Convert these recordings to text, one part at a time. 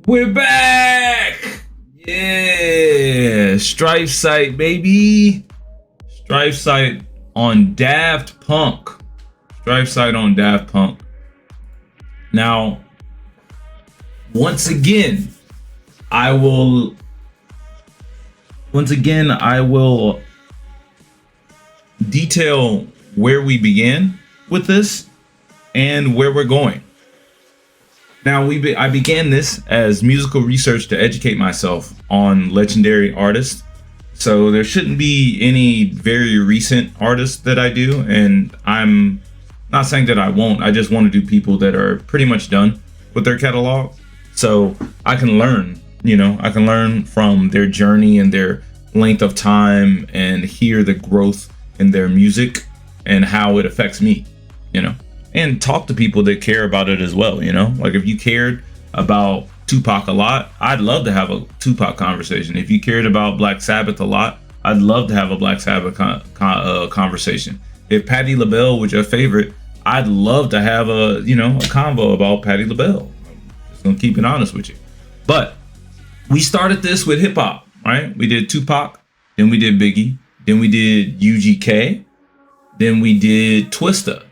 We're back! Yeah! StryfeSight, baby! StryfeSight on Daft Punk. StryfeSight on Daft Punk. Now, once again, I will detail where we began with this and where we're going. Now, I began this as musical research to educate myself on legendary artists. So there shouldn't be any very recent artists that I do. And I'm not saying that I won't. I just want to do people that are pretty much done with their catalog. So I can learn, I can learn from their journey and their length of time and hear the growth in their music and how it affects me, and talk to people that care about it as well. Like if you cared about Tupac a lot, I'd love to have a Tupac conversation. If you cared about Black Sabbath a lot, I'd love to have a Black Sabbath conversation. If Patti LaBelle was your favorite, I'd love to have a convo about Patti LaBelle. I'm just gonna keep it honest with you. But we started this with hip hop, right? We did Tupac, then we did Biggie, then we did UGK, then we did Twista,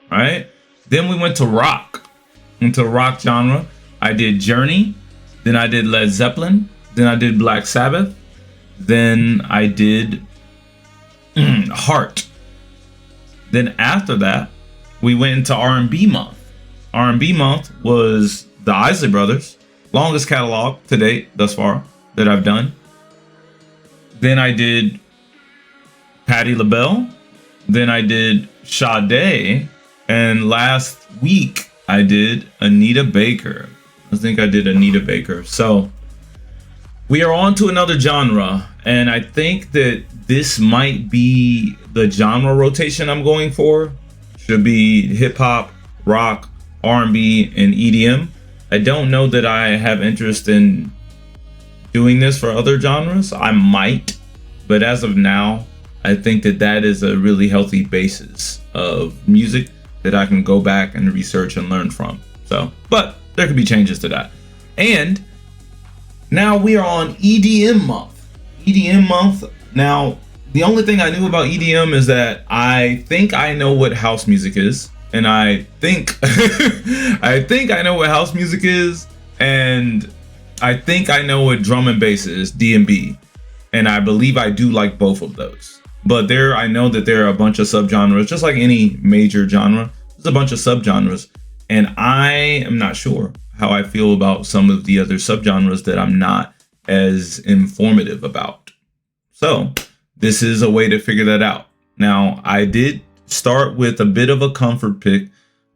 right? Then we went to rock, into rock genre. I did Journey, then I did Led Zeppelin, then I did Black Sabbath, then I did Heart. Then after that, we went into R&B month. R&B month was the Isley Brothers, longest catalog to date thus far that I've done. Then I did Patti LaBelle, then I did Sade, and last week I did Anita Baker. I think I did Anita Baker. So we are on to another genre, and I think that this might be the genre rotation I'm going for. Should be hip hop, rock, R&B, and EDM. I don't know that I have interest in doing this for other genres. I might, but as of now, I think that is a really healthy basis of music that I can go back and research and learn from. So, but there could be changes to that. And now we are on EDM month. EDM month. Now, the only thing I knew about EDM is that I think I know what house music is. And I think I know what house music is. And I think I know what drum and bass is, D&B. And I believe I do like both of those. But I know that there are a bunch of subgenres, just like any major genre. There's a bunch of subgenres. And I am not sure how I feel about some of the other subgenres that I'm not as informative about. So this is a way to figure that out. Now, I did start with a bit of a comfort pick.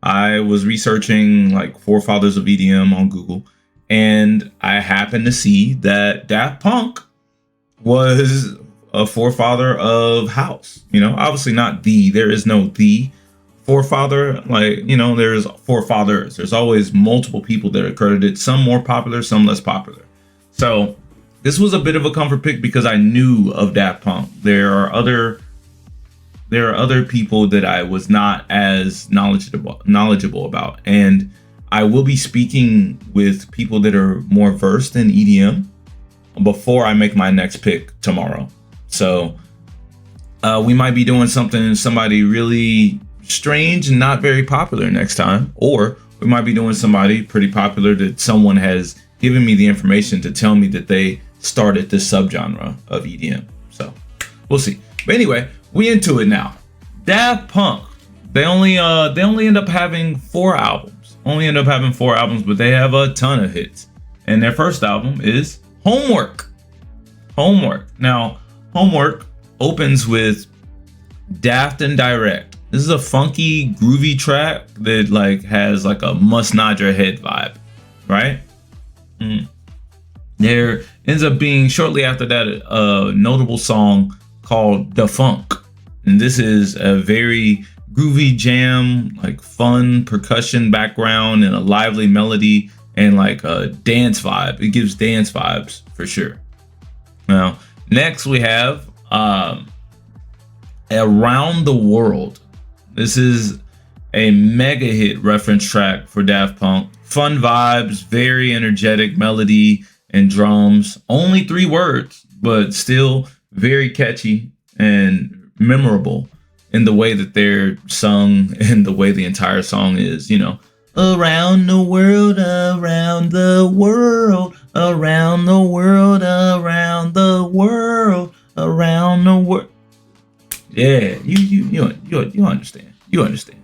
I was researching like forefathers of EDM on Google, and I happened to see that Daft Punk was a forefather of house. Obviously not there is no the forefather, there's forefathers. There's always multiple people that are credited, some more popular, some less popular. So this was a bit of a comfort pick because I knew of Daft Punk. There are other people that I was not as knowledgeable about, and I will be speaking with people that are more versed in EDM before I make my next pick tomorrow. So we might be doing somebody really strange and not very popular next time, or we might be doing somebody pretty popular that someone has given me the information to tell me that they started this subgenre of EDM. So we'll see. But anyway, we into it now. Daft Punk. They only end up having 4 albums. But they have a ton of hits. And their first album is Homework. Now, Homework opens with Daft and Direct. This is a funky, groovy track that has a must nod your head vibe, right? There ends up being shortly after that a notable song called The Funk, and this is a very groovy jam, fun percussion background and a lively melody and a dance vibe. It gives dance vibes for sure. Now, next we have Around the World. This is a mega hit reference track for Daft Punk Fun vibes, very energetic melody and drums. Only 3 words, but still very catchy and memorable in the way that they're sung and the way the entire song is, you know. Around the world, around the world, around the world, around the world, around the world. Yeah, you understand. You understand.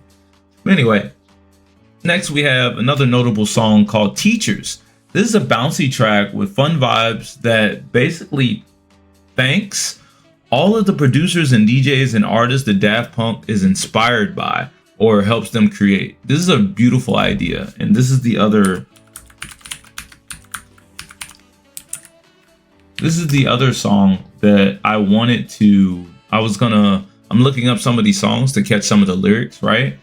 But anyway, next we have another notable song called Teachers. This is a bouncy track with fun vibes that basically thanks all of the producers and DJs and artists that Daft Punk is inspired by or helps them create. This is a beautiful idea, and this is the other song that I wanted to. I'm looking up some of these songs to catch some of the lyrics, right?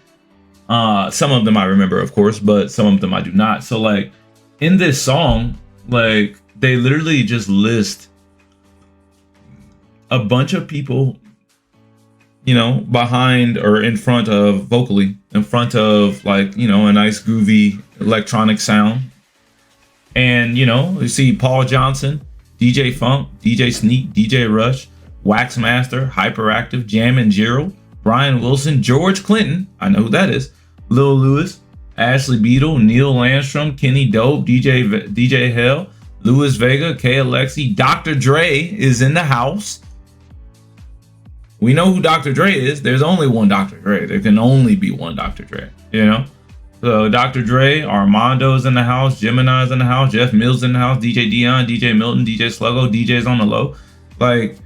Some of them I remember, of course, but some of them I do not. So like in this song, like they literally just list a bunch of people, you know, behind or in front of, vocally, in front of, like, you know, a nice groovy electronic sound. And, you know, you see Paul Johnson, DJ Funk, DJ Sneak, DJ Rush, Waxmaster, Hyperactive, Jam and Gerald, Brian Wilson, George Clinton, I know who that is, Lil Lewis, Ashley Beadle, Neil Landstrom, Kenny Dope, DJ Hell, Louis Vega, K Alexi, Dr. Dre is in the house. We know who Dr. Dre is. There's only one Dr. Dre. There can only be one Dr. Dre, you know? So Dr. Dre, Armando's in the house, Gemini's in the house, Jeff Mills in the house, DJ Dion, DJ Milton, DJ Sluggo, DJs on the low, like,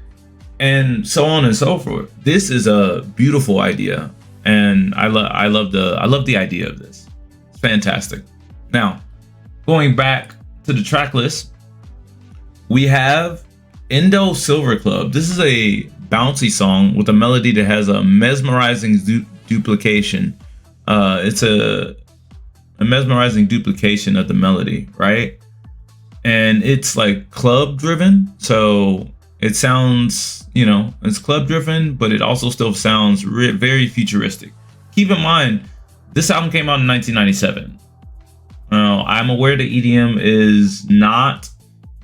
and so on and so forth. This is a beautiful idea, and I love the idea of this. It's fantastic. Now, going back to the track list, we have Indo Silver Club. This is a bouncy song with a melody that has a mesmerizing duplication. It's a mesmerizing duplication of the melody, right? And it's like club driven, so it sounds, you know, it's club driven, but it also still sounds very futuristic. Keep in mind, this album came out in 1997. I'm aware that EDM is not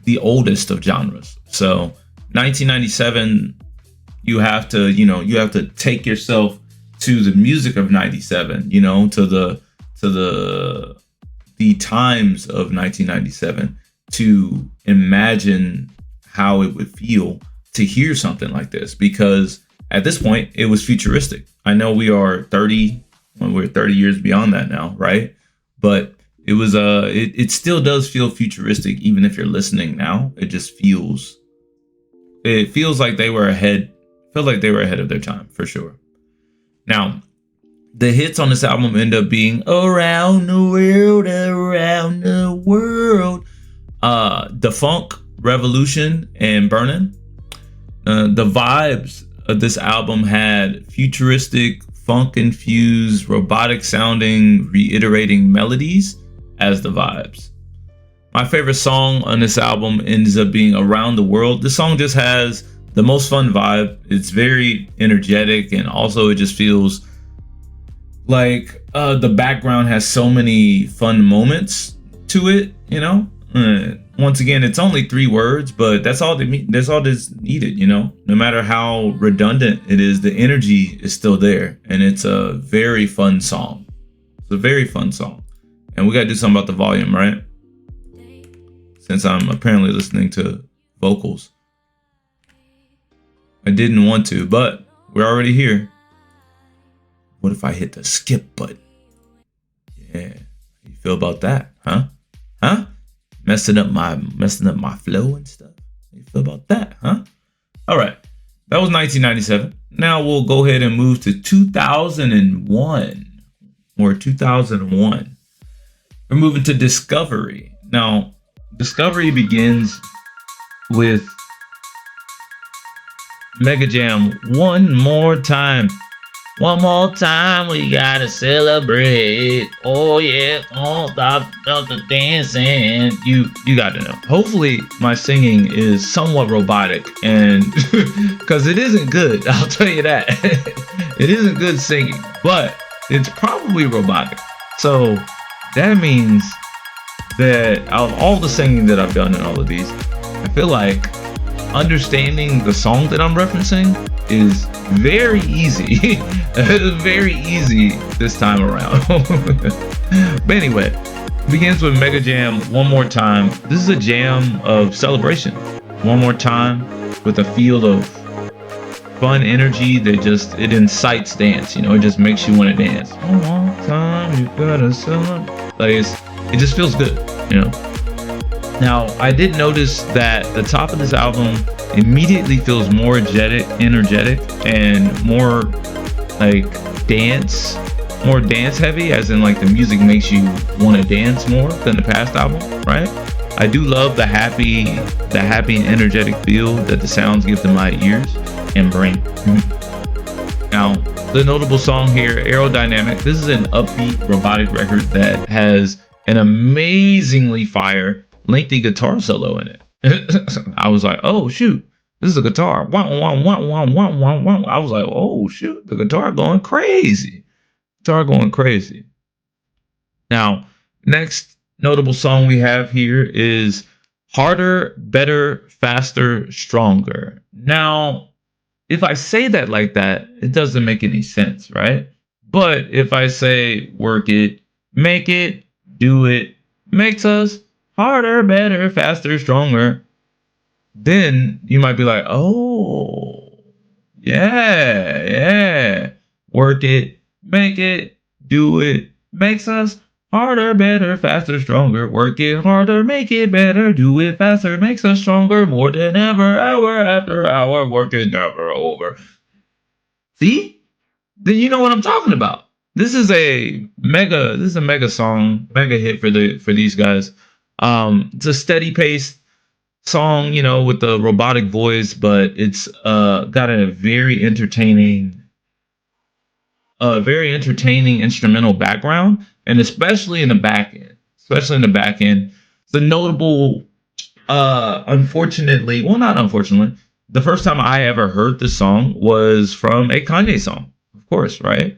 the oldest of genres, so 1997. You have to take yourself to the music of 97, you know, to the times of 1997 to imagine how it would feel to hear something like this, because at this point it was futuristic. I know we're 30 years beyond that now, right? But it was it still does feel futuristic even if you're listening now. It feels like they were ahead. Felt like they were ahead of their time, for sure. Now, the hits on this album end up being Around the World, Around the World, The Funk, Revolution, and Burnin'. The vibes of this album had futuristic, funk-infused, robotic-sounding, reiterating melodies as the vibes. My favorite song on this album ends up being Around the World. This song just has the most fun vibe. It's very energetic, and also it just feels like the background has so many fun moments to it, you know? Once again, it's only 3 words, but that's all that's needed, you know? No matter how redundant it is, the energy is still there, and it's a very fun song. It's a very fun song. And we gotta do something about the volume, right? Since I'm apparently listening to vocals. I didn't want to, but we're already here. What if I hit the skip button? Yeah, how you feel about that, huh? Huh? Messing up my flow and stuff. How you feel about that, huh? All right, that was 1997. Now we'll go ahead and move to 2001 or 2001. We're moving to Discovery. Now, Discovery begins with Mega Jam, One More Time. One more time, we gotta celebrate. Oh yeah, all stop the dancing. You gotta know. Hopefully my singing is somewhat robotic, and because it isn't good, I'll tell you that. It isn't good singing, but it's probably robotic. So that means that out of all the singing that I've done in all of these, I feel like understanding the song that I'm referencing is very easy. Very easy this time around. But anyway, it begins with Mega Jam One More Time. This is a jam of celebration. One more time with a feel of fun energy that just, it incites dance, you know, it just makes you want to dance. One more time, you gotta celebrate. Like it just feels good, you know. Now, I did notice that the top of this album immediately feels more energetic and more like more dance heavy, as in like the music makes you want to dance more than the past album, right? I do love the happy and energetic feel that the sounds give to my ears and brain. Now, the notable song here, Aerodynamic. This is an upbeat robotic record that has an amazingly fire lengthy guitar solo in it. I was like, oh shoot, this is a guitar. Wah, wah, wah, wah, wah, wah, wah. I was like, oh shoot, the guitar going crazy. Guitar going crazy. Now, next notable song we have here is Harder, Better, Faster, Stronger. Now, if I say that like that, it doesn't make any sense, right? But if I say work it, make it, do it, makes us harder, better, faster, stronger, then you might be like, oh, yeah. Work it, make it, do it, makes us harder, better, faster, stronger. Work it harder, make it better, do it faster, makes us stronger, more than ever, hour after hour, work it never over. See? Then you know what I'm talking about. This is a mega song, mega hit for these guys. It's a steady paced song, you know, with the robotic voice, but it's got a very entertaining instrumental background, and especially in the back end. The notable, unfortunately, well, not unfortunately, the first time I ever heard this song was from a Kanye song, of course, right?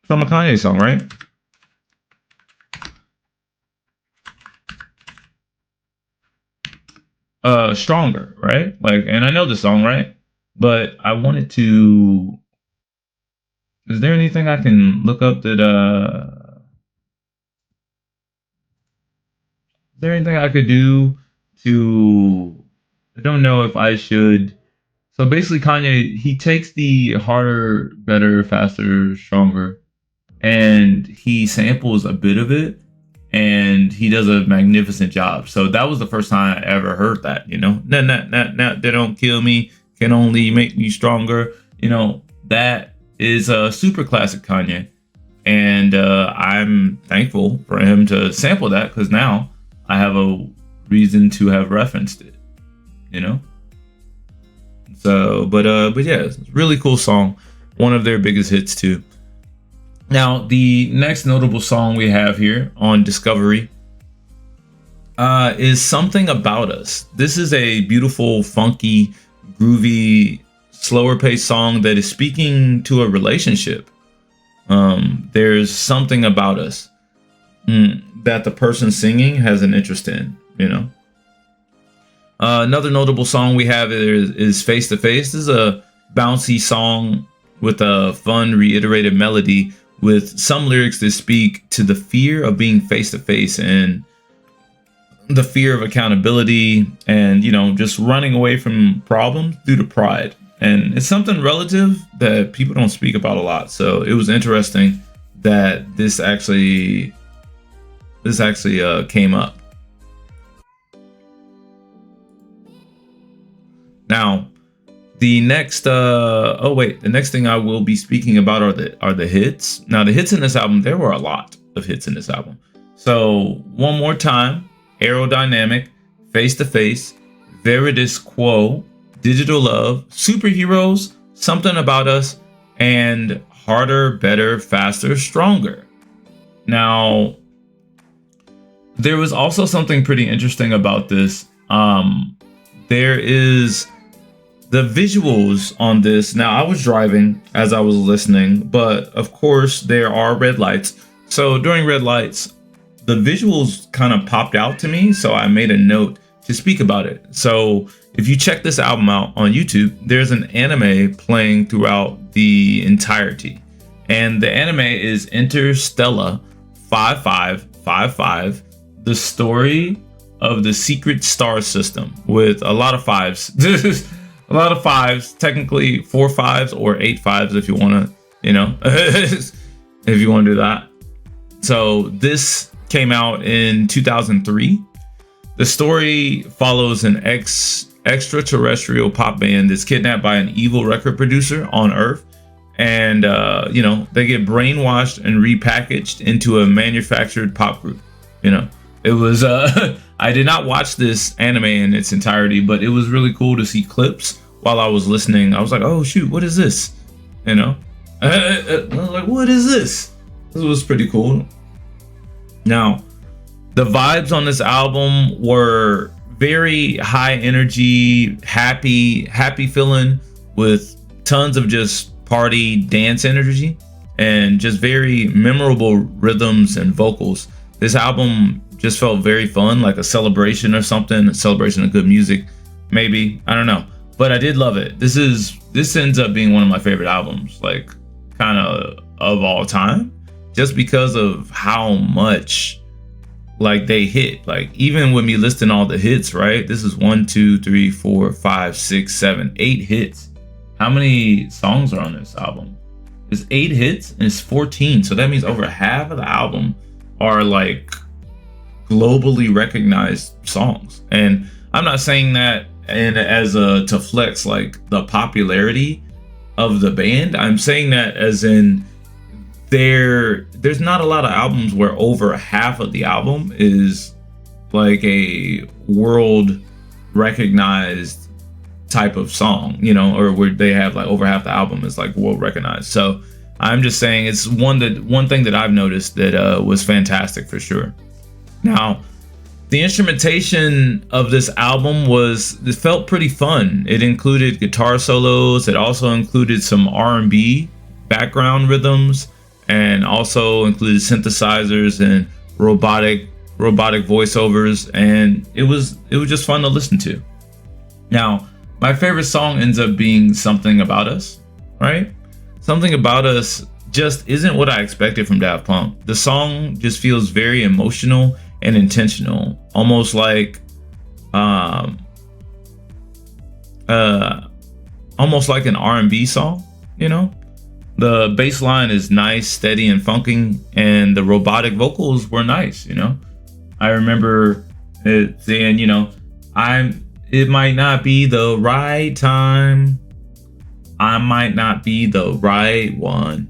From a Kanye song, right? Stronger, right? Like, and I know the song, right? But I wanted to. Is there anything I can look up that is there anything I could do to, I don't know if I should. So basically Kanye, he takes the harder, better, faster, stronger, and he samples a bit of it, and he does a magnificent job. So that was the first time I ever heard that, you know. Nah, they don't kill me, can only make me stronger. You know, that is a super classic Kanye. And I'm thankful for him to sample that, because now I have a reason to have referenced it, you know? So, but yeah, it's a really cool song. One of their biggest hits too. Now, the next notable song we have here on Discovery is Something About Us. This is a beautiful, funky, groovy, slower paced song that is speaking to a relationship. There's something about us that the person singing has an interest in, you know. Another notable song we have is Face to Face. This is a bouncy song with a fun, reiterated melody with some lyrics that speak to the fear of being face to face and the fear of accountability and, you know, just running away from problems due to pride. And it's something relative that people don't speak about a lot. So it was interesting that this actually came up. Now, the next the next thing I will be speaking about are the hits. Now, the hits in this album, there were a lot of hits in this album. So, One More Time, Aerodynamic, Face to Face, Veridis Quo, Digital Love, Superheroes, Something About Us, and Harder, Better, Faster, Stronger. Now, there was also something pretty interesting about this. There is the visuals on this. Now, I was driving as I was listening, but of course there are red lights. So during red lights, the visuals kind of popped out to me, so I made a note to speak about it. So if you check this album out on YouTube, there's an anime playing throughout the entirety. And the anime is Interstellar 5555, the story of the secret star system, with a lot of fives. A lot of fives, technically 4 fives or 8 fives if you want to, if you want to do that. So this came out in 2003. The story follows an extraterrestrial pop band that's kidnapped by an evil record producer on Earth. And, they get brainwashed and repackaged into a manufactured pop group. It was, I did not watch this anime in its entirety, but it was really cool to see clips while I was listening. I was like, oh, shoot, what is this? I was like, what is this? This was pretty cool. Now, the vibes on this album were very high energy, happy feeling, with tons of just party dance energy and just very memorable rhythms and vocals. This album just felt very fun, like a celebration or something, a celebration of good music, maybe. I don't know. But I did love it. This ends up being one of my favorite albums, like kind of all time, just because of how much like they hit. Like even with me listing all the hits, right? This is 1, 2, 3, 4, 5, 6, 7, 8 hits. How many songs are on this album? It's 8 hits and it's 14. So that means over half of the album are like globally recognized songs. And I'm not saying that to flex like the popularity of the band. I'm saying that as in there's not a lot of albums where over half of the album is like a world recognized type of song, or where they have like over half the album is like world recognized. So I'm just saying it's one thing that I've noticed that was fantastic for sure. Now, the instrumentation of this album it felt pretty fun. It included guitar solos. It also included some R&B background rhythms, and also included synthesizers and robotic voiceovers. And it was just fun to listen to. Now, my favorite song ends up being Something About Us, right? Something About Us just isn't what I expected from Daft Punk. The song just feels very emotional and intentional, almost like an R&B song. The bass line is nice, steady, and funky, and the robotic vocals were nice. I remember it saying, it might not be the right time, I might not be the right one,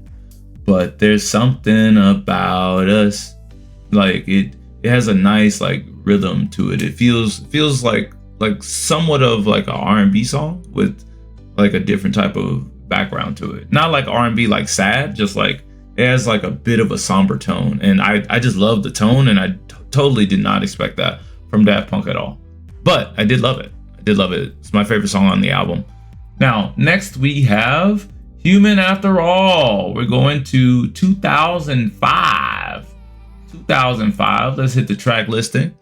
but there's something about us. Like it has a nice like rhythm to it. It feels like somewhat of like a R&B song with like a different type of background to it. Not like R&B like sad, just like it has like a bit of a somber tone. And I just love the tone, and I totally did not expect that from Daft Punk at all. But I did love it. It's my favorite song on the album. Now, next we have Human After All. We're going to 2005. 2005. Let's hit the track listing.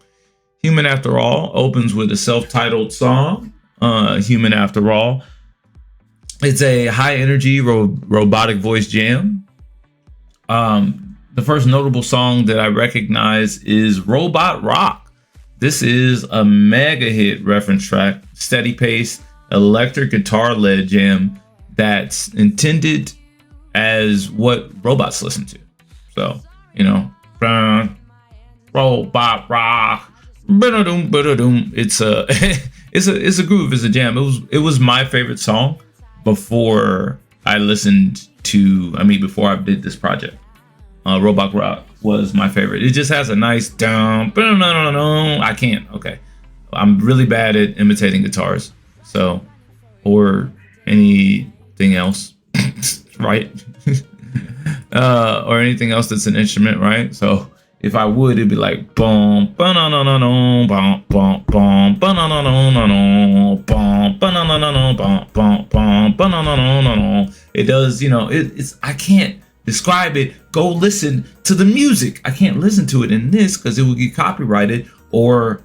Human After All opens with a self-titled song, Human After All. It's a high-energy robotic voice jam. The first notable song that I recognize is Robot Rock. This is a mega hit reference track, steady pace, electric guitar-led jam that's intended as what robots listen to. So, Robot Rock, it's a it's a groove, it's a jam. It was my favorite song before I before I did this project. Robot Rock was my favorite. It just has a nice down. I can't. Okay, I'm really bad at imitating guitars, or anything else, right? Or anything else that's an instrument, right? So if I would, it'd be like boom, boom, boom, boom, boom, boom, boom. It does, it's I can't describe it, go listen to the music. I can't listen to it in this because it would get copyrighted, or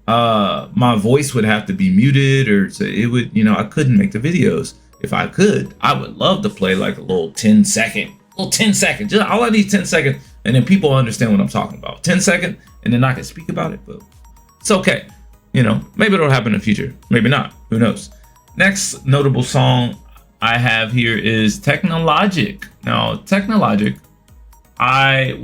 my voice would have to be muted, or it would, I couldn't make the videos. If I could, I would love to play like a little 10 second, just all I need 10 seconds, and then people understand what I'm talking about. 10 second, and then I can speak about it, but it's okay. Maybe it'll happen in the future, maybe not, who knows. Next notable song I have here is Technologic. Now, Technologic, I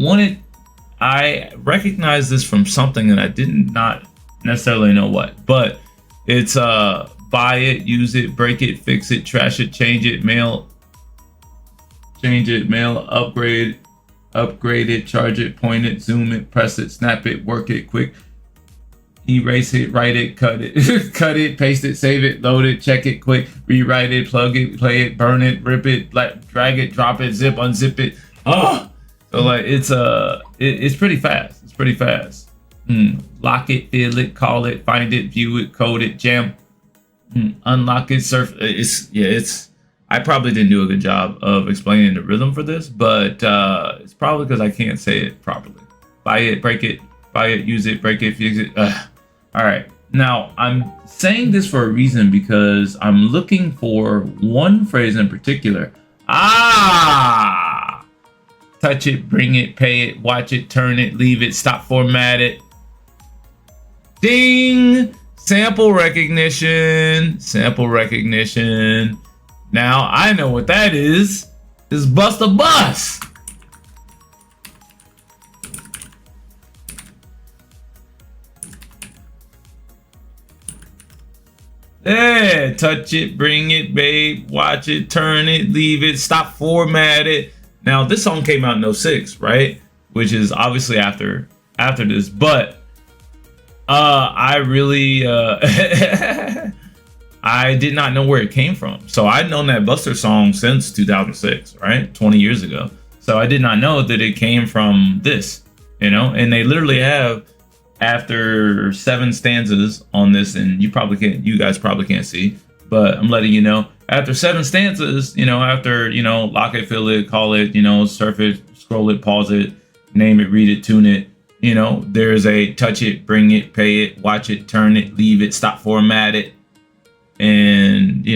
recognize this from something, and I did not necessarily know what, but it's buy it, use it, break it, fix it, trash it, change it, mail, upgrade it, charge it, point it, zoom it, press it, snap it, work it, quick, erase it, write it, cut it, cut it, paste it, save it, load it, check it, quick, rewrite it, plug it, play it, burn it, rip it, drag it, drop it, zip, unzip it. So like it's pretty fast. It's pretty fast. Lock it, feel it, call it, find it, view it, code it, jam, unlock it, surf. I probably didn't do a good job of explaining the rhythm for this, but it's probably because I can't say it properly. Buy it, break it, buy it, use it, break it, fix it. All right. Now, I'm saying this for a reason because I'm looking for one phrase in particular. Touch it, bring it, pay it, watch it, turn it, leave it, stop, format it. Ding! Sample recognition. Now, I know what that is. It's Bust a Bus. Yeah, touch it, bring it, babe, watch it, turn it, leave it, stop, format it. Now, this song came out in 06, right? Which is obviously after this, but I really I did not know where it came from. So I'd known that Buster song since 2006, right? 20 years ago. So I did not know that it came from this, and they literally have, after 7 stanzas on this, and you guys probably can't see, but I'm letting you know, after 7 stanzas, after, lock it, fill it, call it, surf it, scroll it, pause it, name it, read it, tune it, there's a touch it, bring it, pay it, watch it, turn it, leave it, stop, format it. And,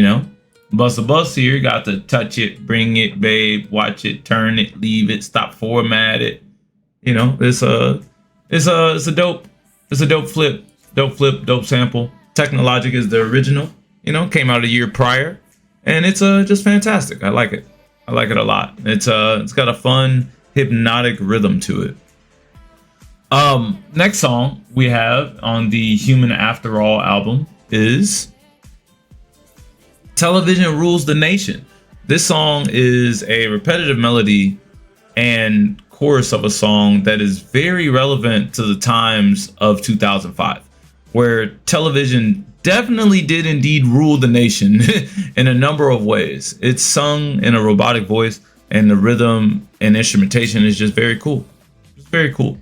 Bust a Bus here got to touch it, bring it, babe, watch it, turn it, leave it, stop, format it. It's a dope flip, dope sample. Technologic is the original, came out a year prior, and it's just fantastic. I like it a lot. It's got a fun hypnotic rhythm to it. Next song we have on the Human After All album is Television Rules the Nation. This song is a repetitive melody and chorus of a song that is very relevant to the times of 2005, where television definitely did indeed rule the nation in a number of ways. It's sung in a robotic voice, and the rhythm and instrumentation is just very cool. It's very cool.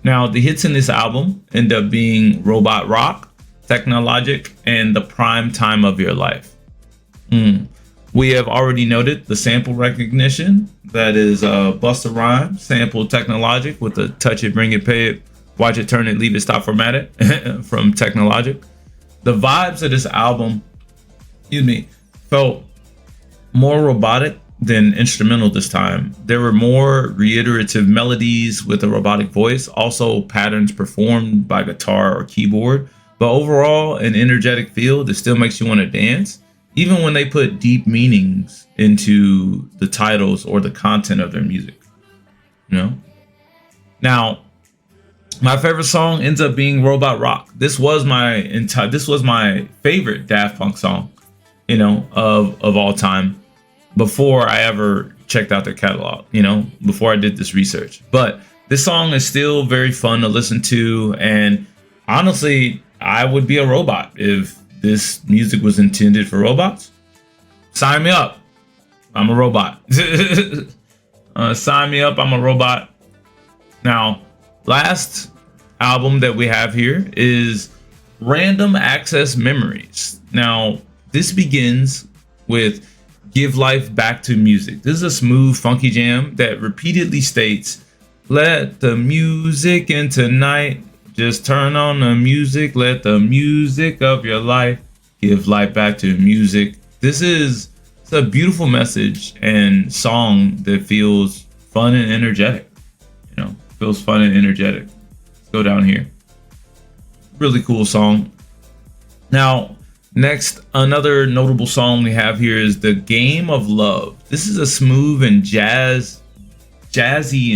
Now, the hits in this album end up being Robot Rock, Technologic, and The Prime Time of Your Life. We have already noted the sample recognition. That is Busta Rhymes, sample Technologic with the touch it, bring it, pay it, watch it, turn it, leave it, stop, format it from Technologic. The vibes of this album, felt more robotic than instrumental this time. There were more reiterative melodies with a robotic voice, also patterns performed by guitar or keyboard, but overall an energetic feel that still makes you want to dance, even when they put deep meanings into the titles or the content of their music. Now, my favorite song ends up being Robot Rock. This was my favorite Daft Punk song, of all time, before I ever checked out their catalog, before I did this research. But this song is still very fun to listen to, and honestly, I would be a robot if this music was intended for robots. Sign me up. I'm a robot. Sign me up. I'm a robot. Now, last album that we have here is Random Access Memories. Now, this begins with Give life back to music. This is a smooth, funky jam that repeatedly states, let the music in tonight. Just turn on the music. Let the music of your life give life back to music. It's a beautiful message and song that feels fun and energetic. Feels fun and energetic. Let's go down here. Really cool song. Now, next, another notable song we have here is The Game of Love. This is a smooth and jazzy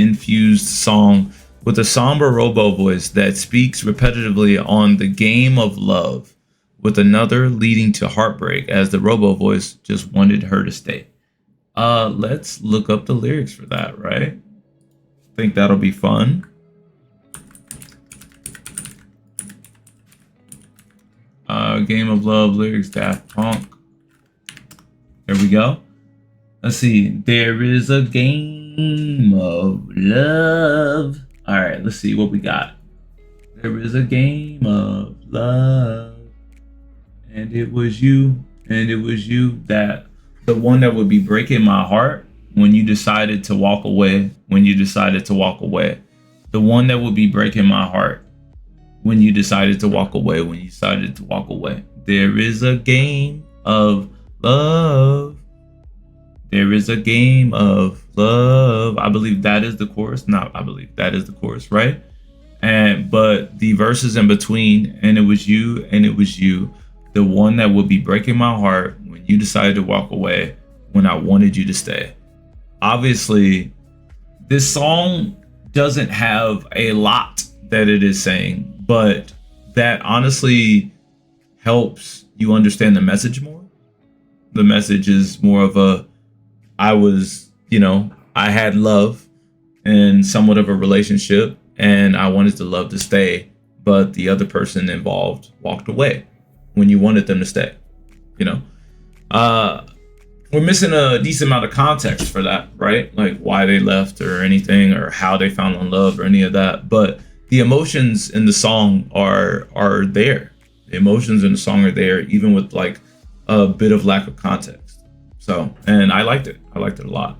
infused song with a somber robo voice that speaks repetitively on the game of love, with another leading to heartbreak as the robo voice just wanted her to stay. Let's look up the lyrics for that, right? I think that'll be fun. Game of Love lyrics, Daft Punk. There we go. Let's see. There is a game of love. All right, let's see what we got. There is a game of love, and it was you, that the one that would be breaking my heart when you decided to walk away. The one that would be breaking my heart when you decided to walk away. There is a game of love. There is a game of love. I believe that is the chorus. That is the chorus, right? But the verses in between, and it was you, the one that would be breaking my heart when you decided to walk away, when I wanted you to stay. Obviously, this song doesn't have a lot that it is saying, but that honestly helps you understand the message more. The message is more of I had love and somewhat of a relationship, and I wanted the love to stay, but the other person involved walked away when you wanted them to stay. We're missing a decent amount of context for that, right? Like why they left or anything, or how they found on love or any of that. But the emotions in the song are there. The emotions in the song are there, even with like a bit of lack of context. So, and I liked it. I liked it a lot.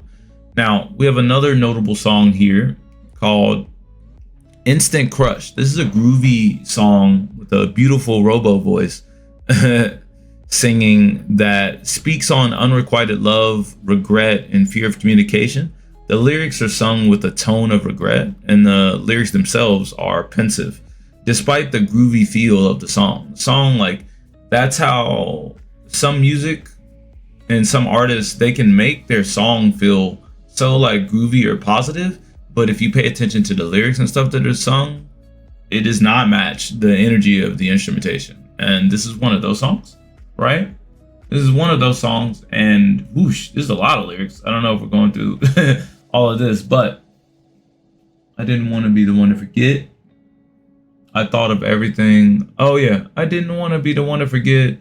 Now, we have another notable song here called Instant Crush. This is a groovy song with a beautiful robo voice singing that speaks on unrequited love, regret, and fear of communication. The lyrics are sung with a tone of regret, and the lyrics themselves are pensive, despite the groovy feel of the song. That's how some music and some artists, they can make their song feel so like groovy or positive, but if you pay attention to the lyrics and stuff that are sung, it does not match the energy of the instrumentation. And this is one of those songs, right? This is one of those songs, and whoosh, there's a lot of lyrics. I don't know if we're going through all of this, but I didn't want to be the one to forget. I thought of everything. Oh yeah, I didn't want to be the one to forget.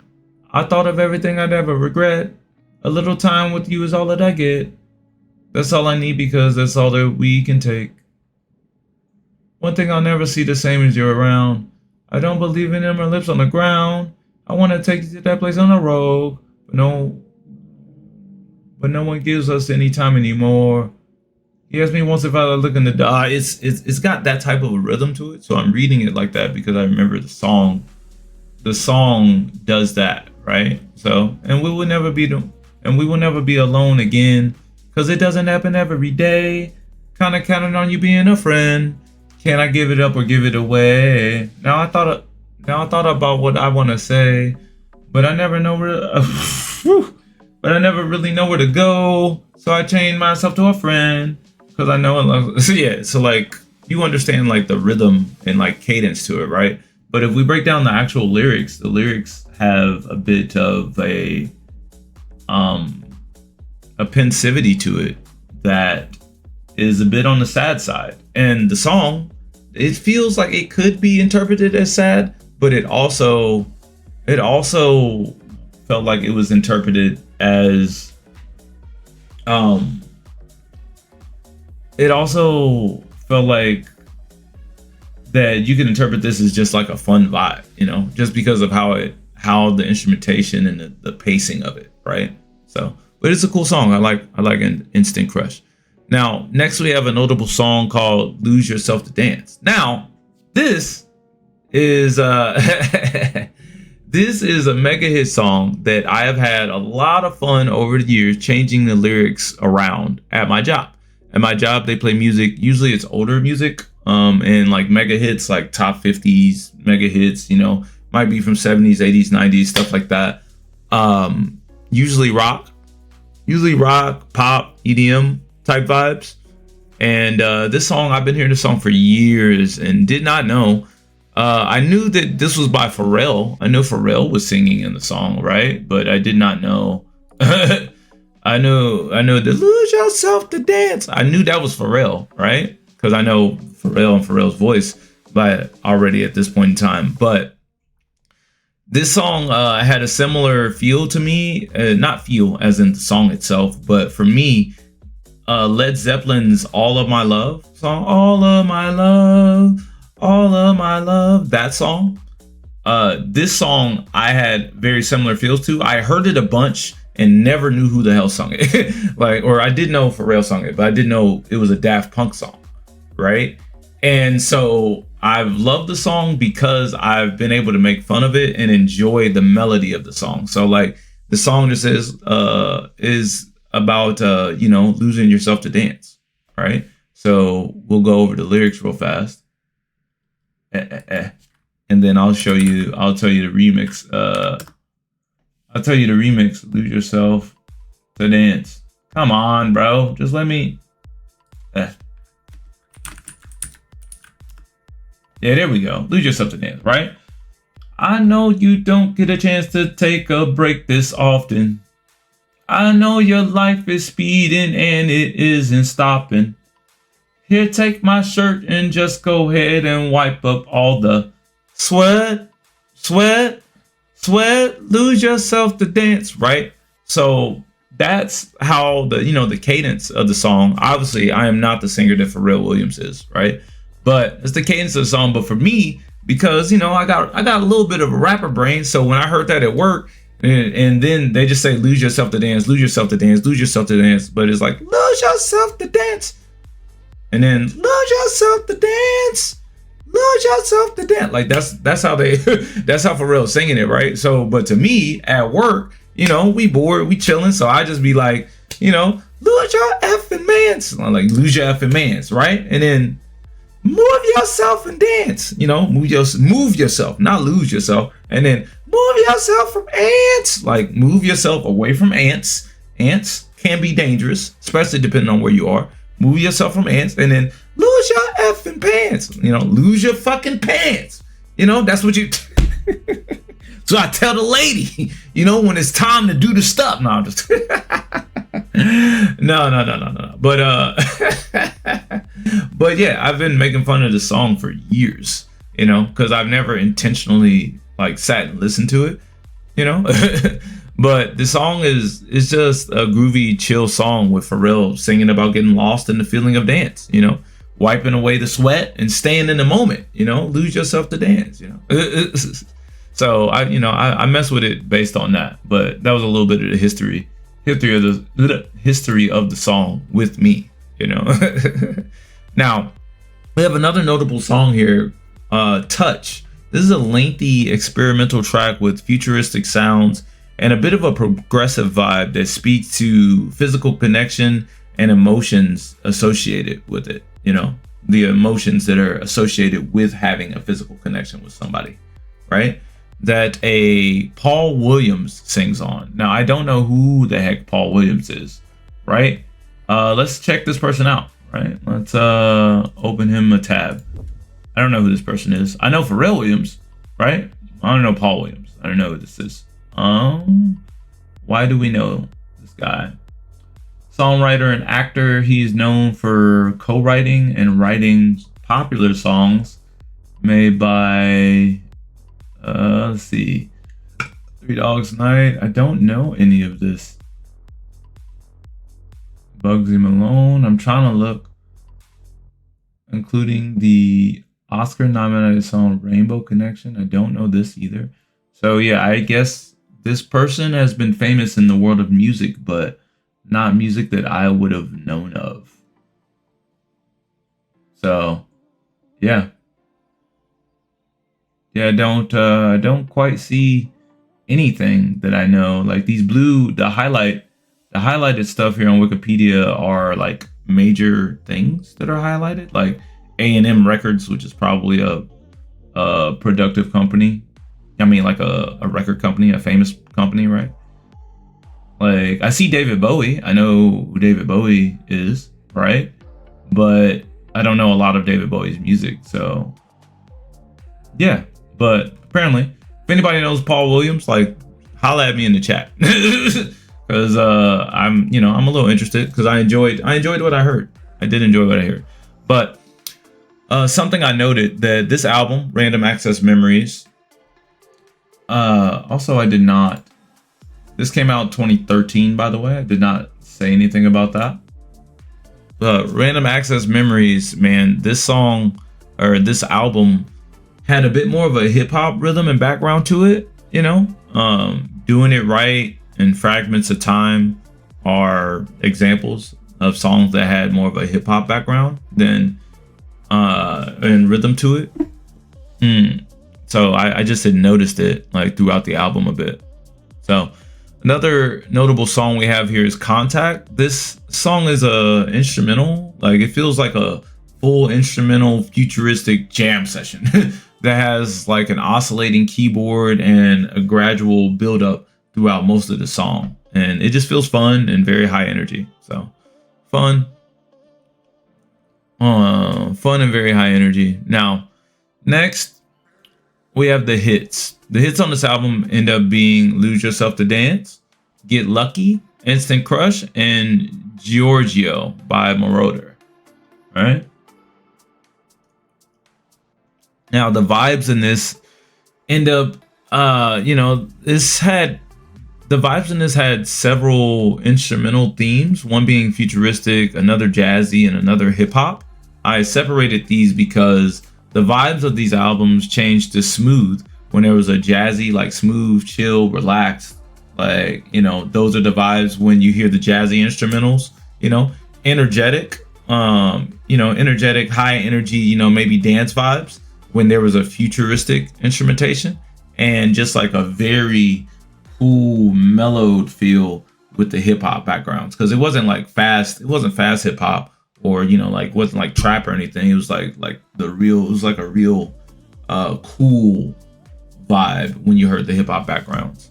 I thought of everything I'd ever regret. A little time with you is all that I get. That's all I need because that's all that we can take. One thing I'll never see the same as you're around. I don't believe in them or lips on the ground. I want to take you to that place on the road, but no one gives us any time anymore. He asked me once if I look in the dark. It's got that type of a rhythm to it, so I'm reading it like that because I remember the song. The song does that, right? So, and we will never be alone again, cause it doesn't happen every day. Kinda counting on you being a friend. Can I give it up or give it away? Now I thought about what I want to say, but I never know where. But I never really know where to go. So I chained myself to a friend, cause I know it loves. So yeah, so like you understand like the rhythm and like cadence to it, right? But if we break down the actual lyrics, the lyrics have a bit of a pensivity to it that is a bit on the sad side. And the song, it feels like it could be interpreted as sad, but it also felt like it was interpreted as it also felt like that you can interpret this as just like a fun vibe, just because of how the instrumentation and the pacing of it, right? So but it's a cool song. I like an Instant Crush. Now, next we have a notable song called Lose Yourself to Dance. Now, this is this is a mega hit song that I have had a lot of fun over the years changing the lyrics around at my job. At my job, they play music. Usually it's older music, and like mega hits, like top 50s mega hits, might be from 70s, 80s, 90s, stuff like that. Usually rock, pop, EDM type vibes. And this song, I've been hearing this song for years and did not know. I knew that this was by Pharrell. I know Pharrell was singing in the song, right? But I did not know. I know the Lose Yourself to Dance. I knew that was Pharrell, right? Because I know Pharrell and Pharrell's voice by already at this point in time. But this song had a similar feel to me. Not feel as in the song itself, but for me, Led Zeppelin's All of My Love song. All of my love. All of my love, that song. This song I had very similar feels to. I heard it a bunch and never knew who the hell sung it. Or I did know Pharrell sung it, but I didn't know it was a Daft Punk song, right? And so I've loved the song because I've been able to make fun of it and enjoy the melody of the song. So like the song just is about losing yourself to dance, right? So we'll go over the lyrics real fast. And then I'll tell you the remix. I'll tell you the remix. Lose yourself to dance. Come on, bro. Just let me. Yeah, there we go. Lose yourself to dance, right? I know you don't get a chance to take a break this often. I know your life is speeding and it isn't stopping. Here, take my shirt and just go ahead and wipe up all the sweat. Lose yourself to dance, right? So that's how the cadence of the song. Obviously, I am not the singer that Pharrell Williams is, right? But it's the cadence of the song. But for me, because I got a little bit of a rapper brain, so when I heard that at work, and then they just say lose yourself to dance, lose yourself to dance, lose yourself to dance, but it's like lose yourself to dance. And then lose yourself to dance, lose yourself to dance. Like that's how Pharrell's singing it, right? So, but to me at work, we bored, we chilling, so I just be like, lose your effing mans, like lose your effing mans, right? And then move yourself and dance, move yourself, not lose yourself. And then move yourself from ants, like move yourself away from ants. Ants can be dangerous, especially depending on where you are. Move yourself from ants, and then lose your effing pants. Lose your fucking pants. That's what you. So I tell the lady, when it's time to do the stuff. No, I'm just. No. But yeah, I've been making fun of the song for years. Because I've never intentionally sat and listened to it. But the song is just a groovy, chill song with Pharrell singing about getting lost in the feeling of dance, wiping away the sweat and staying in the moment, lose yourself to dance, So I mess with it based on that. But that was a little bit of the history of the song with me, Now, we have another notable song here, Touch. This is a lengthy experimental track with futuristic sounds and a bit of a progressive vibe that speaks to physical connection and emotions associated with it. The emotions that are associated with having a physical connection with somebody, right? That a Paul Williams sings on. Now, I don't know who the heck Paul Williams is, right? Let's check this person out, right? Let's open him a tab. I don't know who this person is. I know Pharrell Williams, right? I don't know Paul Williams. I don't know who this is. Why do we know this guy? Songwriter and actor. He is known for co-writing and writing popular songs made by let's see, Three Dogs Night. I don't know any of this. Bugsy Malone. I'm trying to look, including the Oscar-nominated song Rainbow Connection. I don't know this either. So yeah, I guess this person has been famous in the world of music, but not music that I would have known of. So yeah, yeah, don't quite see anything that I know. Like these blue, the highlighted stuff here on Wikipedia are like major things that are highlighted, like A&M Records, which is probably a productive company. I mean, like a record company, a famous company, right? Like I see David Bowie. I know who David Bowie is, right? But I don't know a lot of David Bowie's music. So yeah, but apparently, if anybody knows Paul Williams, like holla at me in the chat. Because I'm a little interested because I enjoyed what I heard. I did enjoy what I heard. But something I noted that this album, Random Access Memories, also I did not. This came out 2013, by the way. I did not say anything about that. But Random Access Memories, man, this song or this album had a bit more of a hip hop rhythm and background to it, Doing It Right and Fragments of Time are examples of songs that had more of a hip hop background than and rhythm to it. So I just had noticed it like throughout the album a bit. So another notable song we have here is Contact. This song is a instrumental, like it feels like a full instrumental futuristic jam session that has like an oscillating keyboard and a gradual build up throughout most of the song, and it just feels fun and very high energy. So fun and very high energy. Now next we have the hits. The hits on this album end up being Lose Yourself to Dance, Get Lucky, Instant Crush, and Giorgio by Moroder. Right? Now the vibes in this end up, the vibes in this had several instrumental themes, one being futuristic, another jazzy, and another hip hop. I separated these because the vibes of these albums changed to smooth when there was a jazzy, like smooth, chill, relaxed, like, those are the vibes when you hear the jazzy instrumentals, energetic, energetic, high energy, maybe dance vibes when there was a futuristic instrumentation, and just like a very cool, mellowed feel with the hip hop backgrounds. Cause it wasn't like fast, hip hop or, wasn't like trap or anything. It was like a real cool vibe when you heard the hip hop backgrounds.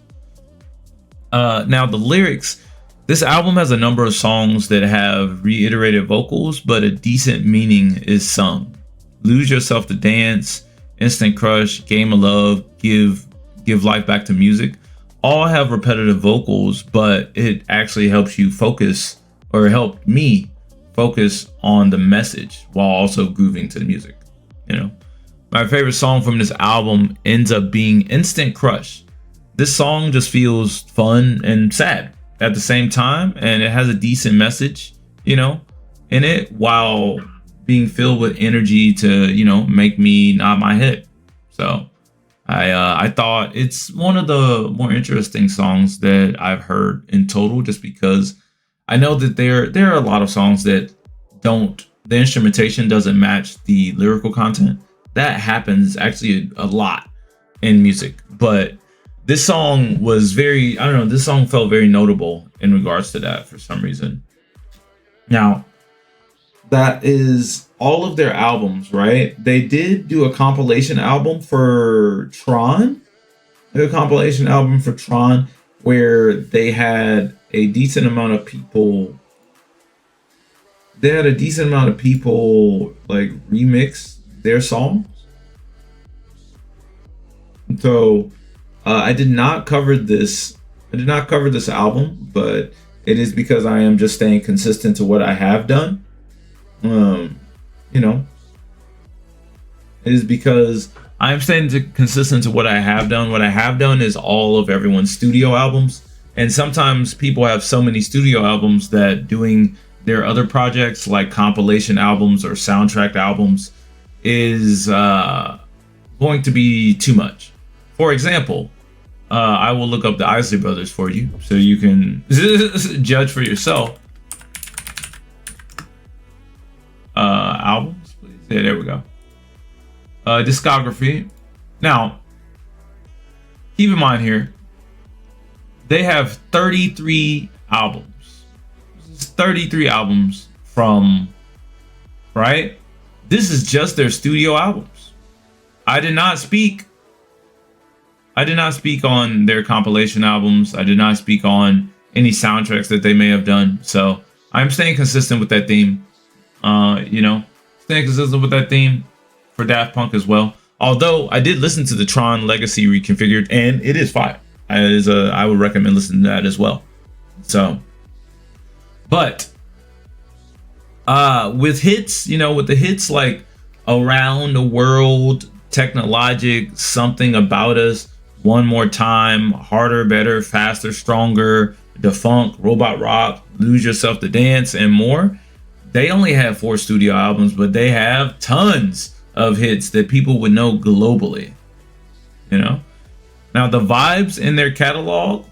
Now the lyrics, this album has a number of songs that have reiterated vocals, but a decent meaning is sung. Lose Yourself to Dance, Instant Crush, Game of Love, Give Life Back to Music, all have repetitive vocals, but it actually helps you focus, or helped me focus on the message while also grooving to the music. My favorite song from this album ends up being Instant Crush. This song just feels fun and sad at the same time, and it has a decent message, in it, while being filled with energy to, make me nod my head. So I thought it's one of the more interesting songs that I've heard in total, just because I know that there are a lot of songs that the instrumentation doesn't match the lyrical content. That happens actually a lot in music, but this song was this song felt very notable in regards to that for some reason. Now, that is all of their albums, right? They did do a compilation album for Tron. Where they had a decent amount of people. They had a decent amount of people like remix their songs. So I did not cover this album, but it is because I am just staying consistent to what I have done. It is because I'm staying consistent to what I have done. What I have done is all of everyone's studio albums. And sometimes people have so many studio albums that doing their other projects like compilation albums or soundtrack albums is going to be too much. For example, I will look up the Isley Brothers for you so you can judge for yourself. Albums, please. Yeah, there we go. Discography. Now, keep in mind here, they have 33 albums. 33 albums from, right? This is just their studio albums. I did not speak on their compilation albums. I did not speak on any soundtracks that they may have done. So I'm staying consistent with that theme. Staying consistent with that theme for Daft Punk as well. Although I did listen to the Tron Legacy Reconfigured, and it is fire. I would recommend listening to that as well. So, but with hits, with the hits like Around the World, Technologic, Something About Us, One More Time, Harder, Better, Faster, Stronger, Defunct, Robot Rock, Lose Yourself to Dance, and more. They only have 4 studio albums, but they have tons of hits that people would know globally. Now the vibes in their catalog,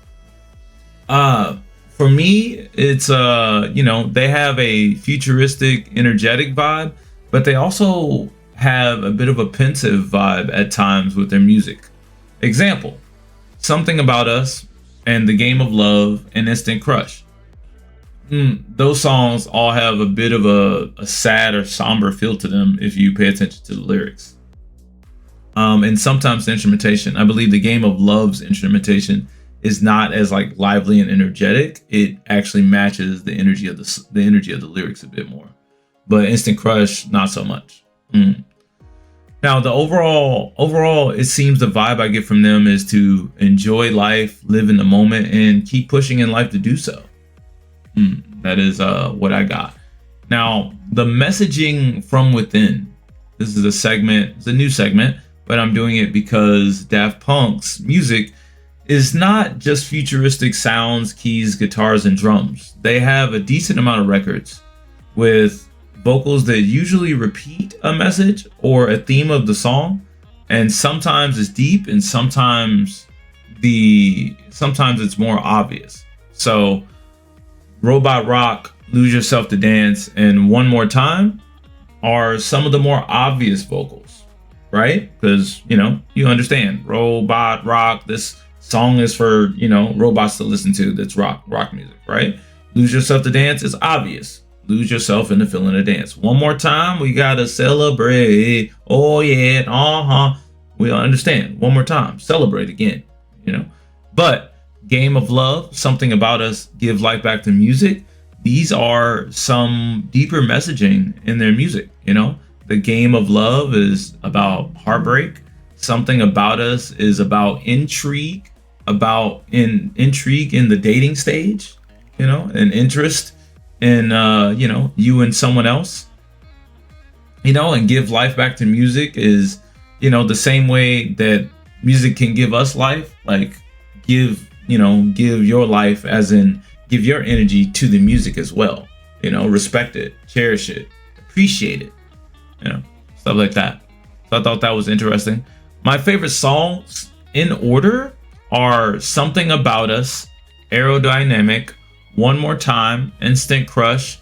for me, it's they have a futuristic, energetic vibe, but they also have a bit of a pensive vibe at times with their music. Example, Something About Us and The Game of Love and Instant Crush. Those songs all have a bit of a sad or somber feel to them if you pay attention to the lyrics. And sometimes the instrumentation. I believe The Game of Love's instrumentation is not as like lively and energetic. It actually matches the energy of the lyrics a bit more. But Instant Crush, not so much. Now, the overall, it seems the vibe I get from them is to enjoy life, live in the moment, and keep pushing in life to do so. That is what I got. Now, the messaging from within. This is a segment. It's a new segment, but I'm doing it because Daft Punk's music is not just futuristic sounds, keys, guitars, and drums. They have a decent amount of records with vocals that usually repeat a message or a theme of the song, and sometimes it's deep, and sometimes it's more obvious. So Robot Rock, Lose Yourself to Dance, and One More Time are some of the more obvious vocals, right? Because, you understand, Robot Rock, this song is for, robots to listen to. That's rock music, right? Lose Yourself to Dance is obvious. Lose yourself in the feeling of dance. One more time, we gotta celebrate. Oh yeah, we understand. One more time, celebrate again, But Game of Love, Something About Us, Give Life Back to Music. These are some deeper messaging in their music, The Game of Love is about heartbreak. Something About Us is about intrigue, intrigue in the dating stage, and interest in, you and someone else, and Give Life Back to Music is, the same way that music can give us life, like give your life, as in give your energy to the music as well, respect it, cherish it, appreciate it, stuff like that. So I thought that was interesting. My favorite songs in order are Something About Us, Aerodynamic, One More Time, Instant Crush,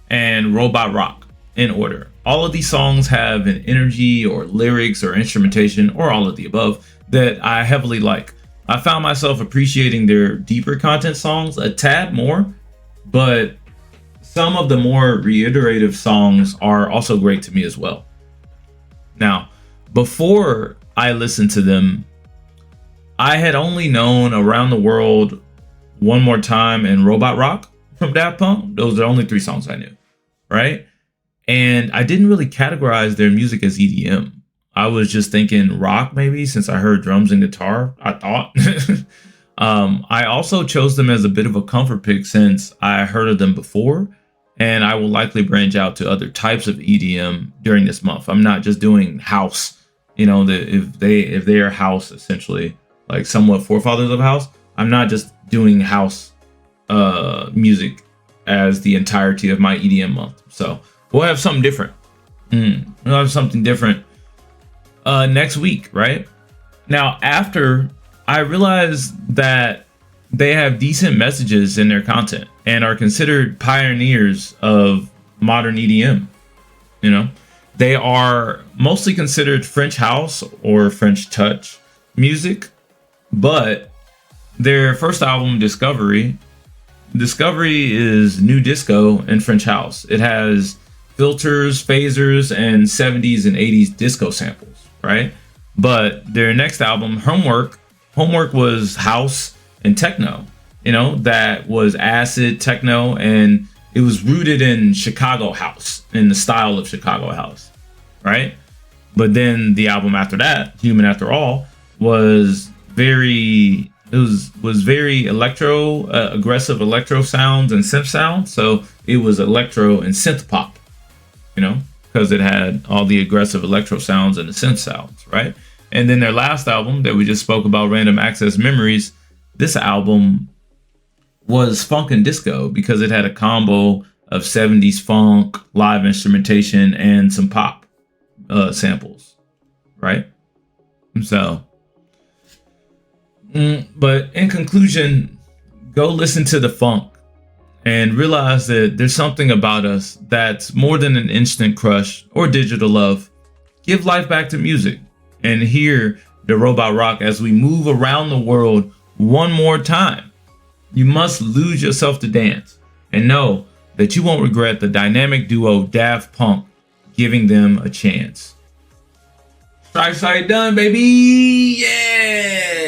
and Robot Rock in order. All of these songs have an energy or lyrics or instrumentation or all of the above that I heavily like. I found myself appreciating their deeper content songs a tad more, but some of the more reiterative songs are also great to me as well. Now, before I listened to them, I had only known Around the World, One More Time, and Robot Rock from Daft Punk. Those are the only 3 songs I knew, right? And I didn't really categorize their music as EDM. I was just thinking rock, maybe, since I heard drums and guitar, I thought. I also chose them as a bit of a comfort pick since I heard of them before, and I will likely branch out to other types of EDM during this month. I'm not just doing house, if they are house, essentially, like somewhat forefathers of house, I'm not just doing house music as the entirety of my EDM month. So we'll have something different. We'll have something different next week, right? Now, after I realized that they have decent messages in their content and are considered pioneers of modern EDM. You know, they are mostly considered French house or French touch music, but their first album, Discovery is new disco and French house. It has filters, phasers, and 70s and 80s disco samples, right? But their next album, Homework was house and techno, you know, that was acid techno, and it was rooted in Chicago house, in the style of Chicago house, right? But then the album after that, Human After All, was very electro, aggressive electro sounds and synth sounds. So it was electro and synth pop, you know, because it had all the aggressive electro sounds and the synth sounds, right? And then their last album that we just spoke about, Random Access Memories, this album was funk and disco because it had a combo of 70s funk, live instrumentation, and some pop samples, right? So, but in conclusion, go listen to the funk and realize that there's something about us that's more than an instant crush or digital love. Give life back to music and hear the robot rock as we move around the world one more time. You must lose yourself to dance and know that you won't regret the dynamic duo Daft Punk giving them a chance. StryfeSight done, baby! Yeah!